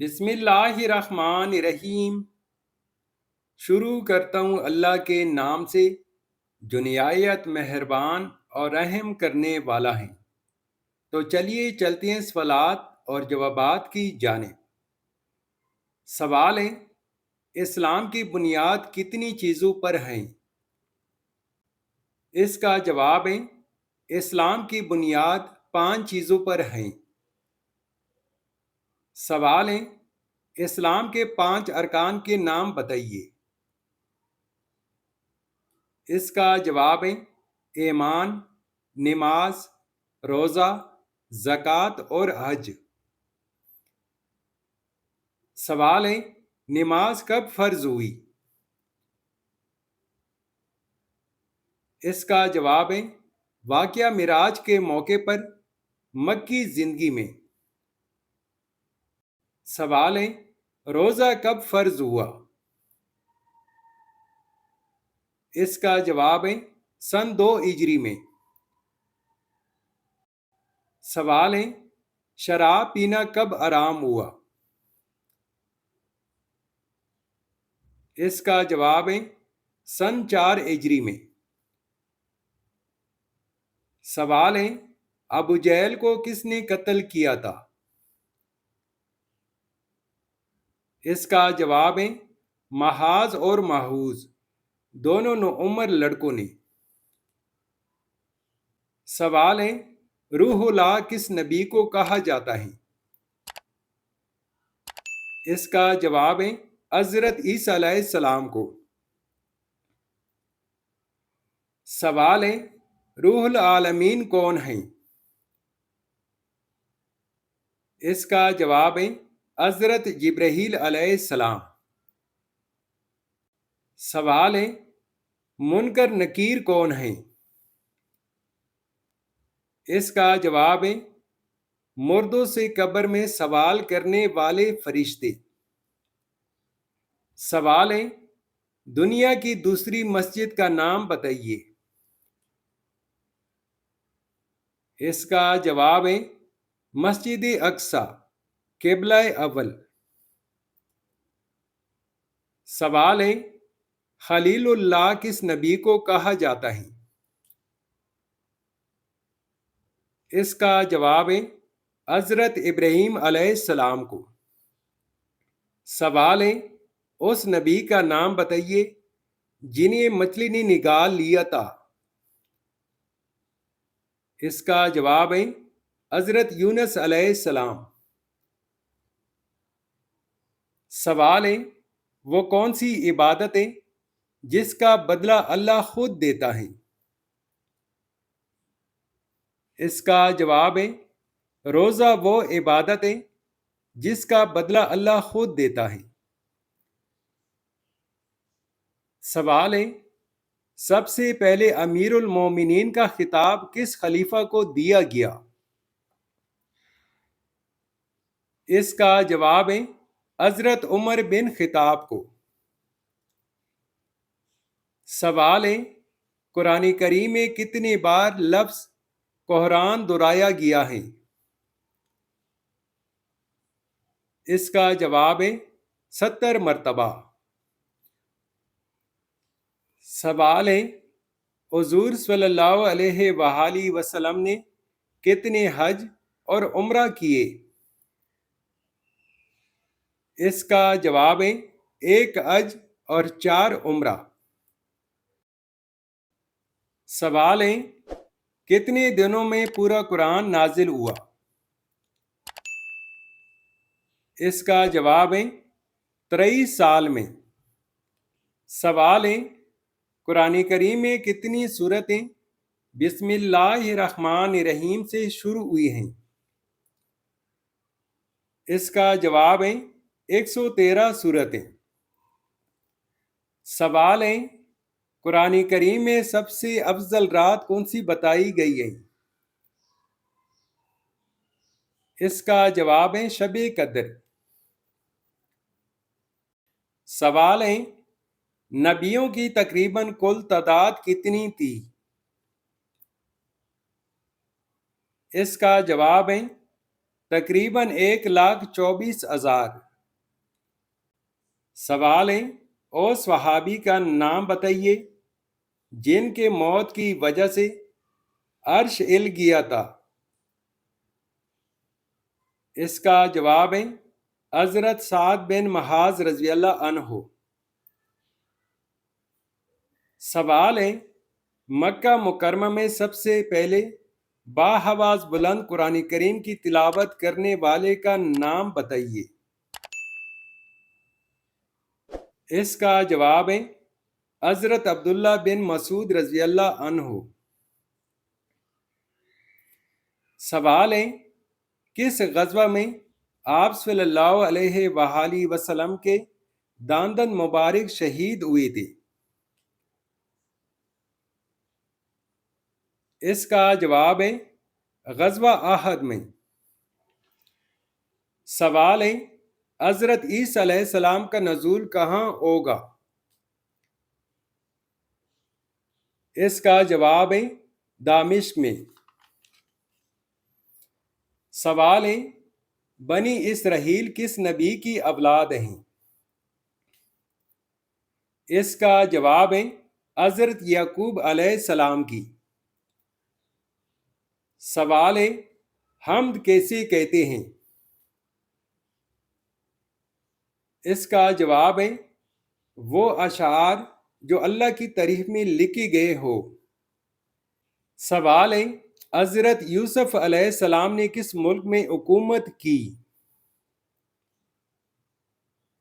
بسم اللہ الرحمن الرحیم۔ شروع کرتا ہوں اللہ کے نام سے جو نہایت مہربان اور رحم کرنے والا ہے۔ تو چلیے چلتے ہیں سوالات اور جوابات کی جانب۔ سوال ہے، اسلام کی بنیاد کتنی چیزوں پر ہیں؟ اس کا جواب ہے، اسلام کی بنیاد 5 چیزوں پر ہیں۔ سوال ہے، اسلام کے 5 ارکان کے نام بتائیے۔ اس کا جواب ہے، ایمان، نماز، روزہ، زکوٰۃ اور حج۔ سوال ہے، نماز کب فرض ہوئی؟ اس کا جواب ہے، واقعہ معراج کے موقع پر مکی زندگی میں۔ سوال ہے، روزہ کب فرض ہوا؟ اس کا جواب ہے، سن 2 ہجری میں۔ سوال ہے، شراب پینا کب حرام ہوا؟ اس کا جواب ہے، سن 4 ہجری میں۔ سوال ہے، ابو جہل کو کس نے قتل کیا تھا؟ اس کا جواب ہے، محاذ اور محوذ دونوں نوعمر لڑکوں نے۔ سوال ہے، روح اللہ کس نبی کو کہا جاتا ہے؟ اس کا جواب ہے، حضرت عیسیٰ علیہ السلام کو۔ سوال ہے، روح العالمین کون ہیں؟ اس کا جواب ہے، حضرت جبرائیل علیہ السلام۔ سوال ہے، منکر نکیر کون ہیں؟ اس کا جواب ہے، مردوں سے قبر میں سوال کرنے والے فرشتے۔ سوال ہے، دنیا کی دوسری مسجد کا نام بتائیے۔ اس کا جواب ہے، مسجد اقصی، قبلہ اول۔ سوال ہے، خلیل اللہ کس نبی کو کہا جاتا ہے؟ اس کا جواب ہے، حضرت ابراہیم علیہ السلام کو۔ سوال ہے، اس نبی کا نام بتائیے جنہیں مچھلی نے نگال لیا تھا۔ اس کا جواب ہے، حضرت یونس علیہ السلام۔ سوال ہے، وہ کون سی عبادت ہے جس کا بدلہ اللہ خود دیتا ہے؟ اس کا جواب ہے، روزہ وہ عبادت ہے جس کا بدلہ اللہ خود دیتا ہے۔ سوال ہے، سب سے پہلے امیر المومنین کا خطاب کس خلیفہ کو دیا گیا؟ اس کا جواب ہے، حضرت عمر بن خطاب کو۔ سوال ہے، قرآن کریم میں کتنی بار لفظ کوہران دہرایا گیا ہے؟ اس کا جواب ہے، 70 مرتبہ۔ سوال ہے، حضور صلی اللہ علیہ وآلہ وسلم نے کتنے حج اور عمرہ کیے؟ اس کا جواب ہے، 1 حج اور 4 عمرہ۔ سوال ہے، کتنے دنوں میں پورا قرآن نازل ہوا؟ اس کا جواب ہے، 23 سال میں۔ سوال ہے، قرآن کریم میں کتنی سورتیں بسم اللہ الرحمن الرحیم سے شروع ہوئی ہیں؟ اس کا جواب ہے، 113 سورتیں۔ سوال ہے، قرآن کریم میں سب سے افضل رات کون سی بتائی گئی ہے؟ اس کا جواب ہے، شب قدر۔ سوال ہے، نبیوں کی تقریباً کل تعداد کتنی تھی؟ اس کا جواب ہے، تقریباً 1,24,000۔ سوال ہے، او صحابی کا نام بتائیے جن کے موت کی وجہ سے عرش ہل گیا تھا۔ اس کا جواب ہے حضرت سعد بن معاذ رضی اللہ عنہ۔ سوال ہے، مکہ مکرمہ میں سب سے پہلے باآواز بلند قرآن کریم کی تلاوت کرنے والے کا نام بتائیے۔ اس کا جواب ہے حضرت عبداللہ بن مسعود رضی اللہ عنہ۔ سوال ہے، کس غزوہ میں آپ صلی اللہ علیہ وآلہ وسلم کے داندن مبارک شہید ہوئے تھے؟ اس کا جواب ہے غزوہ احد میں۔ سوال ہے، حضرت عیسیٰ علیہ السلام کا نزول کہاں ہوگا؟ اس کا جواب ہے دمشق میں۔ سوال ہے، بنی اسرائیل کس نبی کی اولاد ہیں؟ اس کا جواب ہے حضرت یعقوب علیہ السلام کی۔ سوال ہے، حمد کیسے کہتے ہیں؟ اس کا جواب ہے وہ اشعار جو اللہ کی تعریف میں لکھی گئے ہو۔ سوال ہے، حضرت یوسف علیہ السلام نے کس ملک میں حکومت کی؟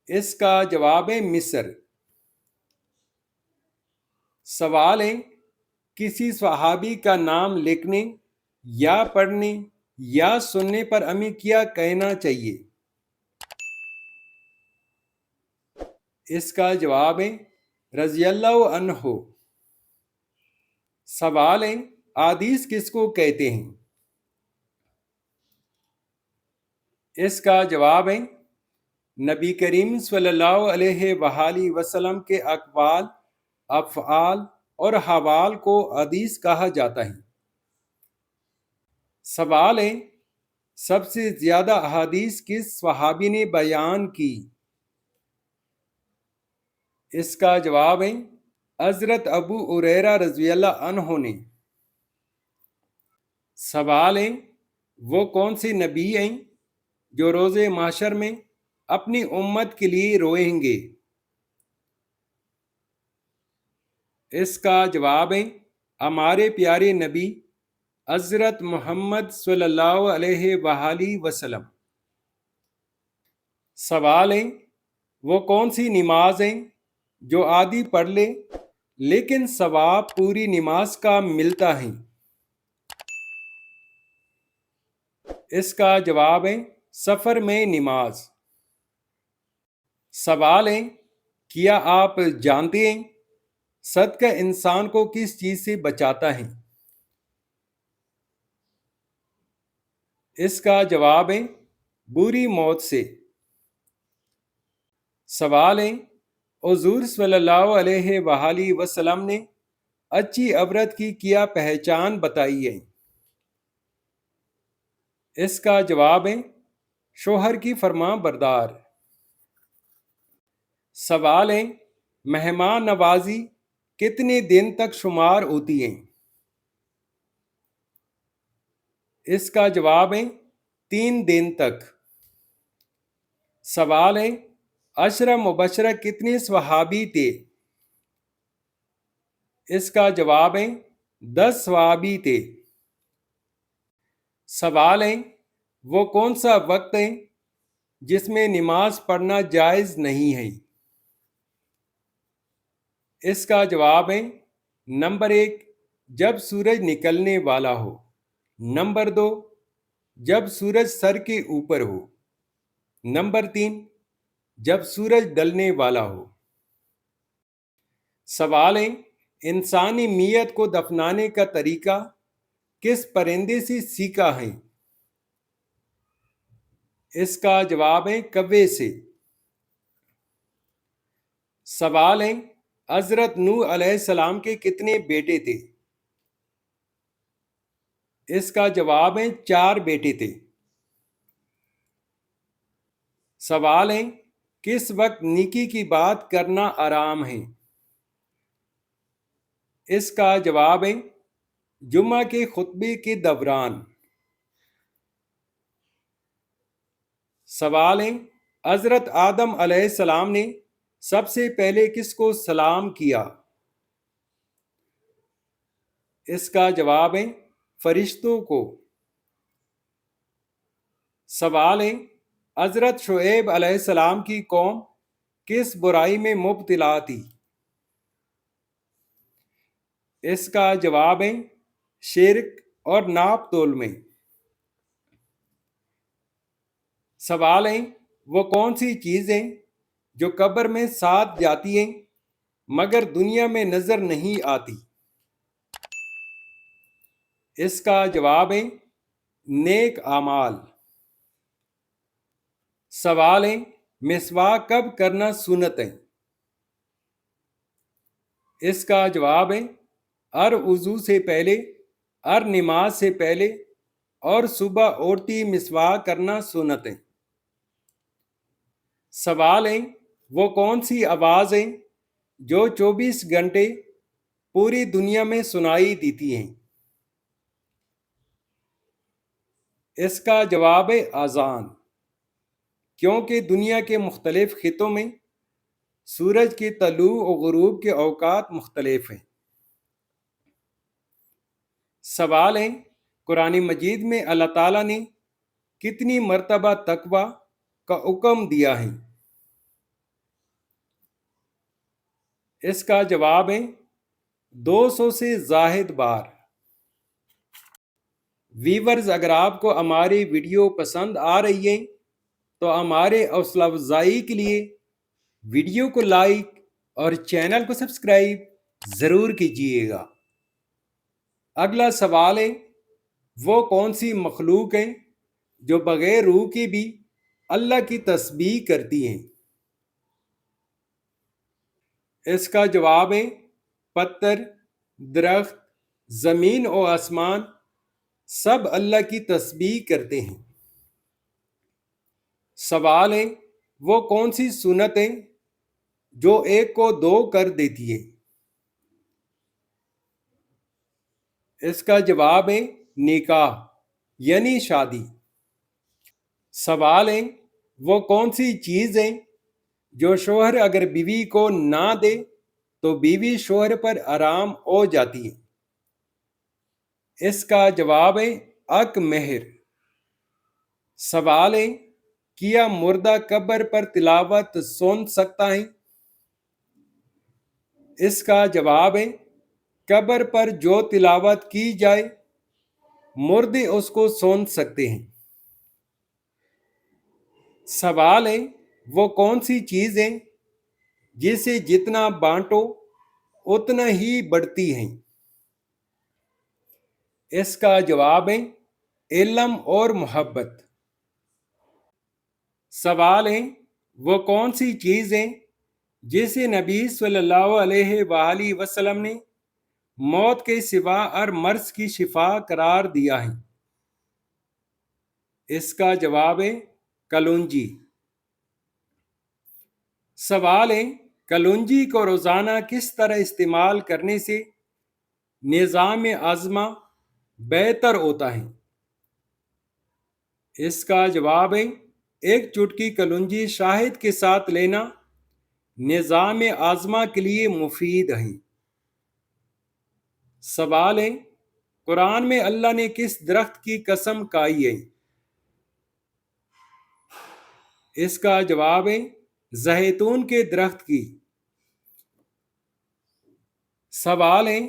اس کا جواب ہے مصر۔ سوال ہے، کسی صحابی کا نام لکھنے یا پڑھنے یا سننے پر ہمیں کیا کہنا چاہیے؟ اس کا جواب ہے رضی اللہ عنہ۔ سوال ہے، حدیث کس کو کہتے ہیں؟ اس کا جواب ہے نبی کریم صلی اللہ علیہ وآلہ وسلم کے اقوال، افعال اور حوال کو حدیث کہا جاتا ہے۔ سوال ہے، سب سے زیادہ احادیث کس صحابی نے بیان کی؟ اس کا جواب ہے حضرت ابو ہریرہ رضی اللہ عنہ نے۔ سوال ہے، وہ کون سے نبی ہیں جو روز محشر میں اپنی امت کے لیے روئیں گے؟ اس کا جواب ہے ہمارے پیارے نبی حضرت محمد صلی اللہ علیہ وآلہ وسلم۔ سوال ہے، وہ کون سی نماز ہیں جو آدھی پڑھ لے لیکن ثواب پوری نماز کا ملتا ہے؟ اس کا جواب ہے سفر میں نماز۔ سوال ہے، کیا آپ جانتے ہیں صدقہ انسان کو کس چیز سے بچاتا ہے؟ اس کا جواب ہے بری موت سے۔ سوال ہے، حضور صلی اللہ علیہ وآلہ وسلم نے اچھی عورت کی کیا پہچان بتائی ہے؟ اس کا جواب ہے شوہر کی فرمان بردار۔ سوال ہے، مہمان نوازی کتنے دن تک شمار ہوتی ہے؟ اس کا جواب ہے 3 دن تک۔ سوال ہے، عشرہ مبشرہ کتنے صحابی تھے؟ اس کا جواب ہے 10 صحابی تھے۔ سوال ہے، وہ کون سا وقت ہے جس میں نماز پڑھنا جائز نہیں ہے؟ اس کا جواب ہے نمبر 1، جب سورج نکلنے والا ہو۔ نمبر 2، جب سورج سر کے اوپر ہو۔ نمبر 3، جب سورج ڈلنے والا ہو۔ سوال ہے، انسانی میت کو دفنانے کا طریقہ کس پرندے سے سیکھا ہے؟ اس کا جواب ہے کوے سے۔ سوال ہے، حضرت نوح علیہ السلام کے کتنے بیٹے تھے؟ اس کا جواب ہے 4 بیٹے تھے۔ سوال ہے، کس وقت نیکی کی بات کرنا آرام ہے؟ اس کا جواب ہے جمعہ کے خطبے کے دوران۔ سوال ہے حضرت آدم علیہ السلام نے سب سے پہلے کس کو سلام کیا؟ اس کا جواب ہے فرشتوں کو۔ سوال ہے حضرت شعیب علیہ السلام کی قوم کس برائی میں مبتلا تھی؟ اس کا جواب ہے شرک اور ناپ تول میں۔ سوال ہے وہ کون سی چیزیں جو قبر میں ساتھ جاتی ہیں مگر دنیا میں نظر نہیں آتی؟ اس کا جواب ہے نیک اعمال۔ سوال ہے مسواک کب کرنا سنت ہے؟ اس کا جواب ہے ہر وضو سے پہلے، ہر نماز سے پہلے اور صبح اٹھتی مسواک کرنا سنت ہے۔ سوال ہے وہ کون سی آواز ہیں جو 24 گھنٹے پوری دنیا میں سنائی دیتی ہیں؟ اس کا جواب ہے اذان، کیونکہ دنیا کے مختلف خطوں میں سورج کے طلوع و غروب کے اوقات مختلف ہیں۔ سوال ہے قرآن مجید میں اللہ تعالیٰ نے کتنی مرتبہ تقوی کا حکم دیا ہے؟ اس کا جواب ہے 200 سے زائد بار۔ ویورز اگر آپ کو ہماری ویڈیو پسند آ رہی ہے تو ہمارے حوصلہ افزائی کے لیے ویڈیو کو لائک اور چینل کو سبسکرائب ضرور کیجیے گا۔ اگلا سوال ہے وہ کون سی مخلوق ہیں جو بغیر روح کے بھی اللہ کی تسبیح کرتی ہیں؟ اس کا جواب ہے پتھر، درخت، زمین اور آسمان سب اللہ کی تسبیح کرتے ہیں۔ سوال ہے وہ کون سی سنت ہے جو ایک کو دو کر دیتی ہے؟ اس کا جواب ہے نکاح یعنی شادی۔ سوال ہے وہ کون سی چیز ہے جو شوہر اگر بیوی کو نہ دے تو بیوی شوہر پر حرام ہو جاتی ہے؟ اس کا جواب ہے حق مہر۔ سوال ہے کیا مردہ قبر پر تلاوت سن سکتا ہے؟ اس کا جواب ہے قبر پر جو تلاوت کی جائے مردے اس کو سن سکتے ہیں۔ سوال ہے وہ کون سی چیز ہے جسے جتنا بانٹو اتنا ہی بڑھتی ہیں؟ اس کا جواب ہے علم اور محبت۔ سوال ہے وہ کون سی چیز ہے جسے نبی صلی اللہ علیہ وآلہ وسلم نے موت کے سوا ہر مرض کی شفا قرار دیا ہے؟ اس کا جواب ہے کلونجی۔ سوال ہے کلونجی کو روزانہ کس طرح استعمال کرنے سے نظام ہاضمہ بہتر ہوتا ہے؟ اس کا جواب ہے ایک چٹکی کلونجی شہد کے ساتھ لینا نظام ہاضمہ کے لیے مفید ہے۔ سوال ہے قرآن میں اللہ نے کس درخت کی قسم کھائی ہے؟ اس کا جواب ہے زیتون کے درخت کی۔ سوال ہے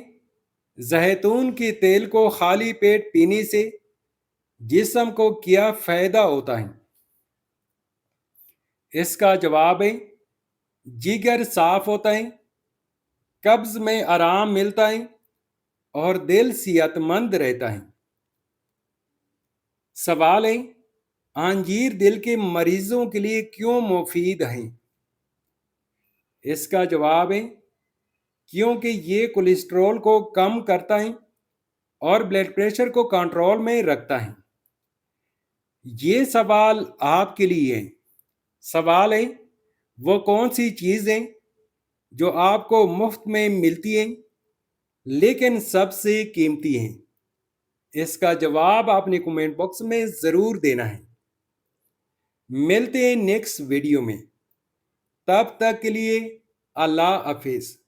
زیتون کے تیل کو خالی پیٹ پینے سے جسم کو کیا فائدہ ہوتا ہے؟ اس کا جواب ہے جگر صاف ہوتا ہے، قبض میں آرام ملتا ہے اور دل صحت مند رہتا ہے۔ سوال ہے انجیر دل کے مریضوں کے لیے کیوں مفید ہیں؟ اس کا جواب ہے کیونکہ یہ کولیسٹرول کو کم کرتا ہے اور بلڈ پریشر کو کنٹرول میں رکھتا ہے۔ یہ سوال آپ کے لیے ہے۔ سوال ہے وہ کون سی چیزیں جو آپ کو مفت میں ملتی ہیں لیکن سب سے قیمتی ہیں؟ اس کا جواب آپ نے کمنٹ باکس میں ضرور دینا ہے۔ ملتے ہیں نیکسٹ ویڈیو میں، تب تک کے لیے اللہ حافظ۔